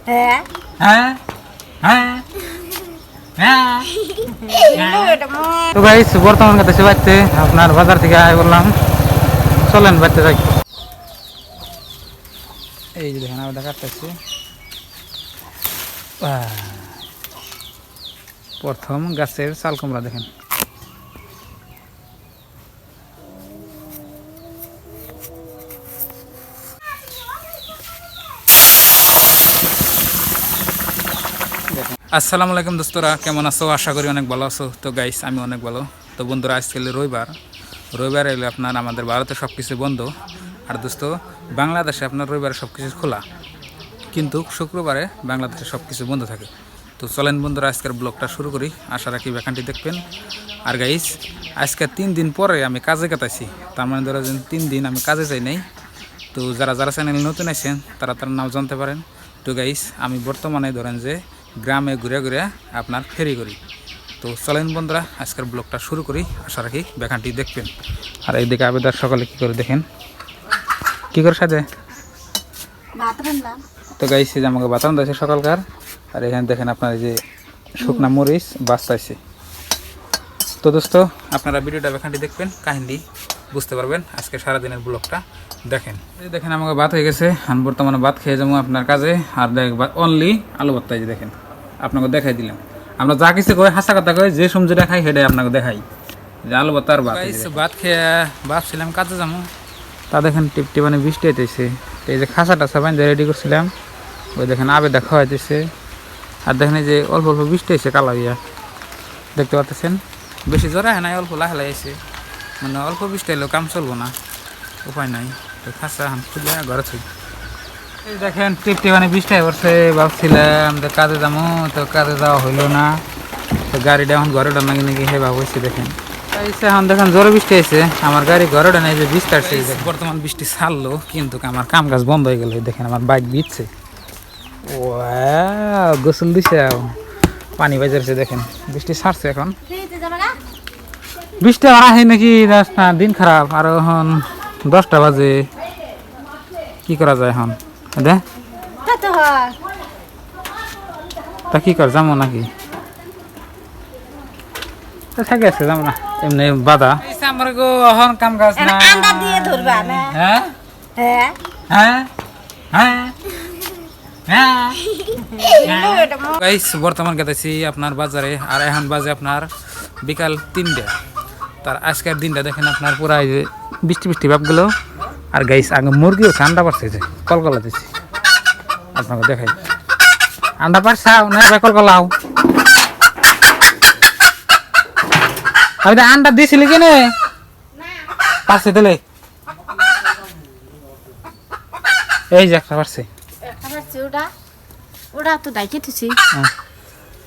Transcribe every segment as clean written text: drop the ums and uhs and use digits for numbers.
হ্যাঁ হ্যাঁ হ্যাঁ হ্যাঁ তো গাইস বর্তমান কাছে বাড়তে আপনার বাজার থেকে আয় বললাম চলেন বাড়তে যাই। এই যে দেখেন আবার কাটতেছি প্রথম গাছের চাল কুমড়া দেখেন। আসসালামু আলাইকুম দোস্তরা, কেমন আছো? আশা করি অনেক ভালো আছো। তো গাইস আমি অনেক ভালো। তো বন্ধুরা আজকে রবিবার এলে আপনার আমাদের ভারতে সব কিছু বন্ধ, আর দোস্ত বাংলাদেশে আপনার রবিবারে সব কিছু খোলা, কিন্তু শুক্রবারে বাংলাদেশে সব কিছু বন্ধ থাকে। তো চলেন বন্ধুরা আজকের ব্লগটা শুরু করি, আশা রাখি ভ্যাকান্টি দেখবেন। আর গাইস আজকে 3 দিন পরে আমি কাজে কাটাইছি, তার মানে ধরো 3 দিন আমি কাজে যাই নাই। তো যারা যারা চ্যানেল নতুন আছেন তারা তার নাম জানতে পারেন। তো গাইস আমি বর্তমানে ধরেন যে গ্রামে ঘুরে ঘুরে আপনার ফেরি করি। তো চলেন বন্ধুরা আজকের ব্লগটা শুরু করি, আশা রাখি ভ্যাকান্টি দেখবেন। আর এইদিকে আবেদার সকালে কী করে দেখেন, কী করে সাজে। তো গাইস যে আমাকে বাতান দিয়েছে সকালকার। আর এখানে দেখেন আপনার এই যে শুকনা মরিচ বাঁচতেছে। তো দোস্ত আপনারা ভিডিওটা ভ্যাকান্টি দেখবেন, কাহিনী বুঝতে পারবেন। আজকে সারাদিনের ব্লগটা দেখেন। দেখেন আমাকে ভাত হয়ে গেছে, আমি বর্তমানে ভাত খেয়ে যাবো আপনার কাজে। আর দেখ অনলি আলু ভর্তা, যে দেখেন আপনাকে দেখাই দিলাম। আমরা যা কিছু কই হাসা কথা কই, যে সবজিটা খাই সেটাই আপনাকে দেখাই, যে আলু ভর্তা আর ভাত। ভাত খেয়ে ভাবছিলাম কাজে যাবো, তা দেখেন টিপটি মানে বৃষ্টি হইতেছে। এই যে খাঁচাটা সাবান দিয়ে রেডি করছিলাম, ওই দেখেন আবেদা খাওয়াইতেছে। আর দেখেন এই যে অল্প অল্প বৃষ্টি হয়েছে কালা ইয়া, দেখতে পাচ্ছেন। বেশি জোরে হয় নাই, অল্প লাহে আছে, মানে অল্প বৃষ্টি এলেও কাম চলবো না, উপায় নাই। তো খাঁচা হান খুলে ঘরে থই। এই দেখেন টিপটি মানে বৃষ্টি পড়ছে, ভাবছিলাম যে কাজে যাবো, তো কাজে যাওয়া হইলো না। তো গাড়িটা এখন ঘরে ডান নাকি নাকি হে ভাবছি। দেখেন এখন দেখেন জোরে বৃষ্টি হয়েছে, আমার গাড়ি ঘরে ডানে যে বৃষ্টি আসছে। বর্তমান বৃষ্টি ছাড়লো, কিন্তু আমার কাম কাজ বন্ধ হয়ে গেল। দেখেন আমার বাইক দিচ্ছে, ও গোসল দিছে, পানি বাজারছে। দেখেন বৃষ্টি ছাড়ছে, এখন বৃষ্টি আর আহে নাকি। দিন খারাপ, আর এখন 10টা বাজে, কি করা যায় এখন? দে তা কি কর যাবো নাকি? থাকে আছে যাবো না, এমনি বাধা আমার গো এখন কাম কাজ না। হ্যাঁ হ্যাঁ হ্যাঁ গাইস বর্তমান গেতেছি আপনার বাজারে, আর এখন বাজে আপনার বিকাল 3টা। তার আজকের দিনটা দেখেন আপনার পুরা বৃষ্টি বৃষ্টি ভাব গেল। আর গাইস আগে মুরগিও ঠান্ডা পারছে, যে কলকলা দিচ্ছি আপনাকে দেখাই। আন্ডা পারছাও না কলকলাও, আমি তো আন্ডা দিয়েছিলি কেনে পারছে দিলে। এই যে একটা পারছে, ওটা তো ডাইকে থুছি।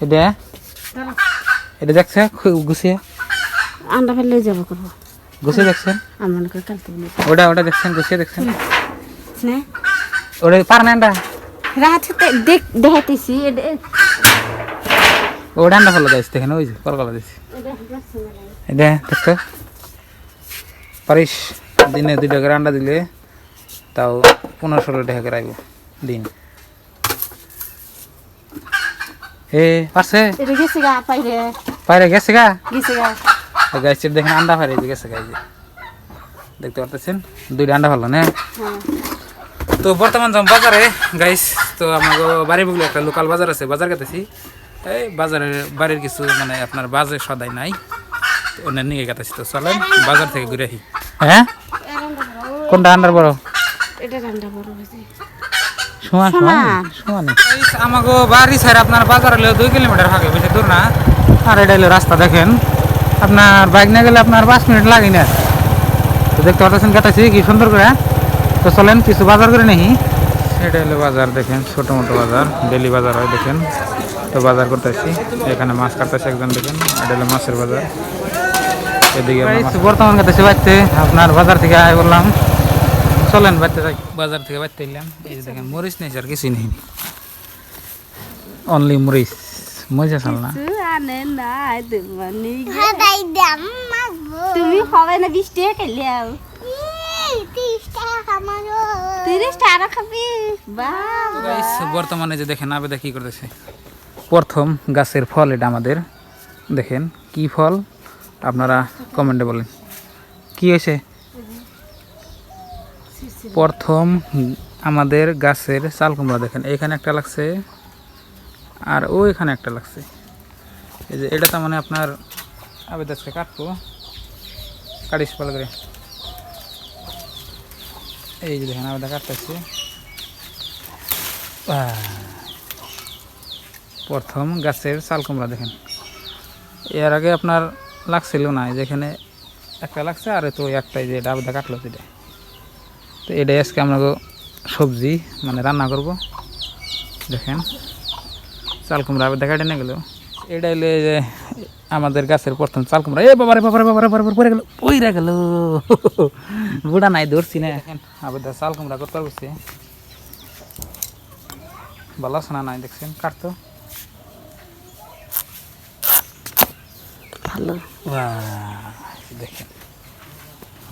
এটা এটা দেখছে গুছিয়ে আন্ডা ফেলে যাব করব, গুছিয়ে দেখছেন? আমার করে কালকে ওটা ওটা দেখছেন, গুছিয়ে দেখছেন না ওটা পার না আন্ডা রাতে দেখাইতেছি। ওটা আন্ডা ফেলে দিয়েছে, দেখেন ওই যে কলকলা দিচ্ছি। এটা দেখছো পারিস, দিনে 2 টাকা আন্ডা দিলে তাও 15-16 টাকা করে আইব দিন। এ পারছে পাইরে গেছে গা গাইছে। দেখেন আন্ডা ফাইরে গেছে গাই, দেখতে পারতেছেন 2টা আন্ডা ফেললো না। তো বর্তমান যাম বাজারে গাইস। তো আমার বাড়ি বগলে একটা লোকাল বাজার আছে, বাজার গেতেছি। এই বাজারের বাড়ির কিছু মানে আপনার বাজে সদাই নাই, অন্য নিয়ে গেতেছি। তো চলেন বাজার থেকে ঘুরে আসি। হ্যাঁ কোনটা আন্ডার বড়? এটা আন্ডা বড় হয়েছে, সমান সমান। আমাকে বাড়ি স্যার আপনার বাজার হলে 2 কিলোমিটার থাকে, বেশি দূর না। আর এটা হলো রাস্তা, দেখেন আপনার বাইক না গেলে আপনার 5 মিনিট লাগে না। তো দেখতে পাচ্ছেন কাটাচ্ছি কি সুন্দর করে। তো চলেন কিছু বাজার করে নেই। এটা হলো বাজার, দেখেন ছোটো মোটো বাজার, ডেলি বাজার হয় দেখেন। তো বাজার করতে আসছি, এখানে মাছ কাটতেছে একজন, দেখেন এটা হলো মাছের বাজার। এদিকে বর্তমান কাটতেছি বাড়তে আপনার বাজার থেকে আয় বললাম চলেন বাড়তে যাই। বাজার থেকে বাড়তে এলাম, এই যে দেখেন মরিচ নেই আর কিছুই নেই, অনলি মরিচ। মজা চাল না তুমি হবে না 20 টাকা খাইলে 30 টাকা খাবি বাহ তো গাইস বর্তমানে যে দেখেন আবেদা কি করতেছে, প্রথম গাছের ফল এটা আমাদের। দেখেন কি ফল, আপনারা কমেন্টে বলেন কি হয়েছে। প্রথম আমাদের গাছের চাল কুমড়া দেখেন, এখানে একটা লাগছে আর ওইখানে একটা লাগছে। এই যে এটা তো মানে আপনার আবেদা আজকে কাটবো, কাটিস ভালো করে। এই যে দেখেন আবেদা কাটতেছে, প্রথম গাছের চাল কুমড়া দেখেন। এর আগে আপনার লাগছিল না, যেখানে একটা লাগছে আর তো একটাই যে আবেদা কাটলো যেটা। তো এটাই আজকে আমরা সবজি মানে রান্না করব। দেখেন চাল কুমড়া আবেদা কাটে নিয়ে গেল। এটা হলে যে আমাদের গাছের প্রথম চাল কুমড়া। এ বাবারে বাবারে বাবারে বারবার পড়ে গেল, পইরা গেল, বুড়া নাই ধরছি না। দেখেন আবেদা চাল কুমড়া করতে পারছে, ভালো আছে না নাই দেখছেন কাটতো ভালো। দেখেন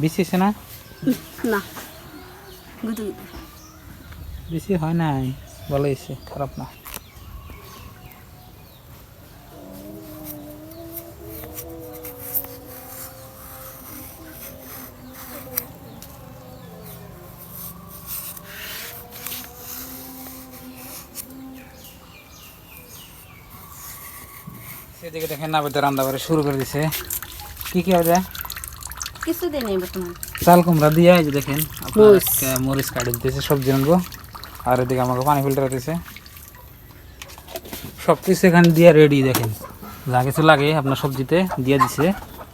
বেশিছে না, না গুদু বেশি হয় নাই, ভালো হয়েছে, খারাপ না। সেদিকে দেখেন আবেদা রান্না বাড়ি শুরু করে দিছে। কি কি হবে কিছু দিন নেই বর্তমান চাল কুমড়া দিয়ে, এই যে দেখেন আপনার মরিচ কাটে দিতেছে, সবজি রানবো। আর এদিকে আমাকে পানি ফিল্টার দিতেছে, সব কিছু এখানে দিয়ে রেডি। দেখেন যা কিছু লাগে আপনার সবজিতে দিয়ে দিছে,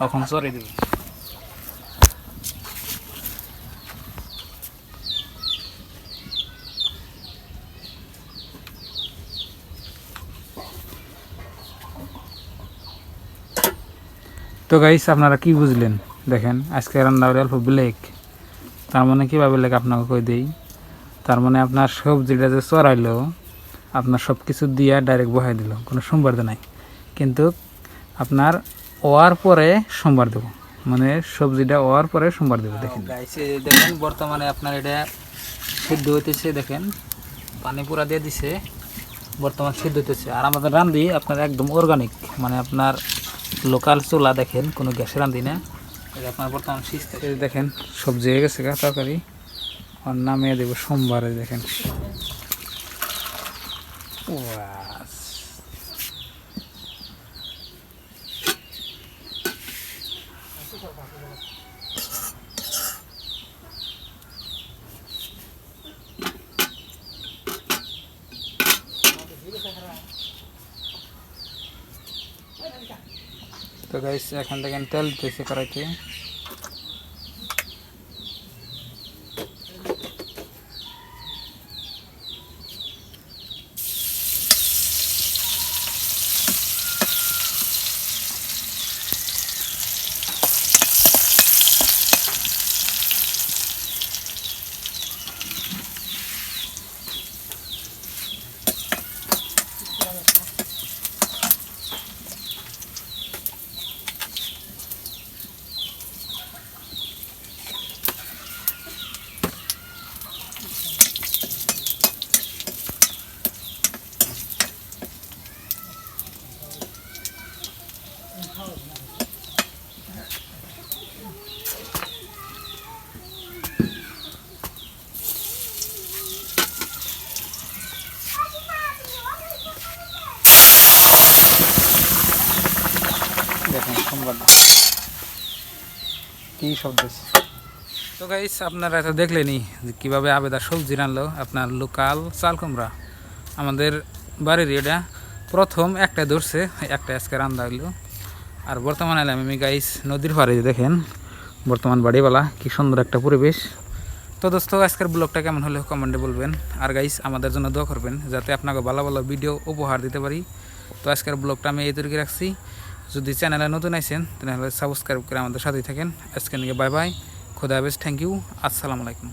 এখন চড়ে দেবে। তো গাইস আপনারা কি বুঝলেন, দেখেন আজকে রান্না করে অল্প ব্লেক, তার মানে কীভাবে ব্লেক আপনাকে কই দেই। তার মানে আপনার সবজিটা যে চড়াইলো আপনার সব কিছু দিয়ে ডাইরেক্ট বহাই দিল, কোনো সোমবার নাই, কিন্তু আপনার ওয়ার পরে সোমবার দেবো, মানে সবজিটা ওয়ার পরে সোমবার দেবো। দেখেন দেখেন বর্তমানে আপনার এটা সিদ্ধ হইতেছে, দেখেন পানি পুরা দিয়ে দিছে, বর্তমান সিদ্ধ হইতেছে। আর আমাদের রান্ধি আপনার একদম অর্গানিক, মানে আপনার লোকাল চুলা, দেখেন কোনো গ্যাসে রান্ধি না। এটা আপনার বর্তমান সিস্ট দেখেন সবজি হয়ে গেছে, তরকারি আর নামিয়ে দেবো সোমবারে। দেখেন তো গাইস এখান থেকে তেল দিতেছে কড়াইতে। দেখেন সোমবার কি শব্দ। তো গাইস আপনারা তো দেখলেনি যে কীভাবে আবেদা সবজি রানলো, আপনার লোকাল চাল কুমড়া আমাদের বাড়ির। এটা প্রথম একটা ধরছে, একটা আজকে রান্না হইলো। আর বর্তমানে এলাম আমি গাইস নদীর পাড়ে, দেখেন বর্তমান বাড়িওয়ালা কি সুন্দর একটা পরিবেশ। তো দোস্ত আজকের ব্লগটা কেমন হলো কমেন্টে বলবেন। আর গাইস আমাদের জন্য দোয়া করবেন যাতে আপনাকে ভালো ভালো ভিডিও উপহার দিতে পারি। তো আজকের ব্লগটা আমি এই তৈরি রাখছি। যদি চ্যানেলে নতুন আইছেন তাহলে সাবস্ক্রাইব করে আমাদের সাথেই থাকেন। আজকে নিয়ে বাই বাই, খোদা হাফেজ, থ্যাংক ইউ, আসসালামু আলাইকুম।